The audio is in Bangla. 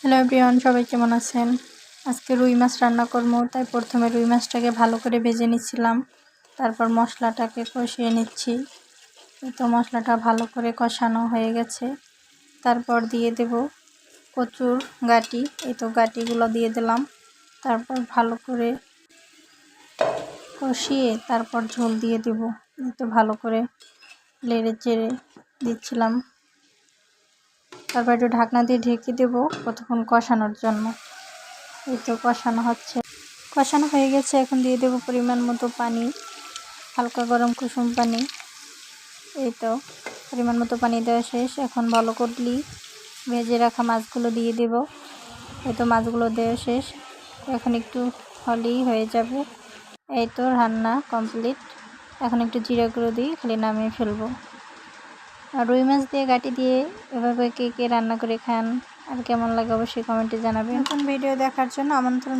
হ্যালো এভরিওয়ান, সবাই কেমন আছেন? আজকে রুই মাছ রান্না করবো, তাই প্রথমে রুই মাছটাকে ভালো করে ভেজে নিচ্ছিলাম। তারপর মশলাটাকে কষিয়ে নিচ্ছি। তো মশলাটা ভালো করে কষানো হয়ে গেছে। তারপর দিয়ে দেব কচুর গাঁটি। এই তো গাঁটিগুলো দিয়ে দিলাম। তারপর ভালো করে কষিয়ে তারপর ঝোল দিয়ে দেব। এই তো ভালো করে নেড়ে চেড়ে দিচ্ছিলাম। তারপর একটু ঢাকনা দিয়ে ঢেকে দেবো কতক্ষণ কষানোর জন্য। এই তো কষানো হয়ে গেছে। এখন দিয়ে দেবো পরিমাণ মতো পানি, হালকা গরম কুসুম পানি। এই তো পরিমাণ মতো পানি দেওয়া শেষ। এখন ভালো করলি ভেজে রাখা মাছগুলো দিয়ে দেব। এই তো মাছগুলো দেওয়া শেষ। এখন একটু হলেই হয়ে যাবে। এই তো রান্না কমপ্লিট। এখন একটু জিরা গুঁড়ো দিয়ে খালি নামিয়ে ফেলবো। আর রুই মাছ দিয়ে গাঁটি দিয়ে এভাবে কে কে রান্না করে খান আর কেমন লাগে অবশ্যই কমেন্টে জানাবেন। নতুন ভিডিও দেখার জন্য আমন্ত্রণ।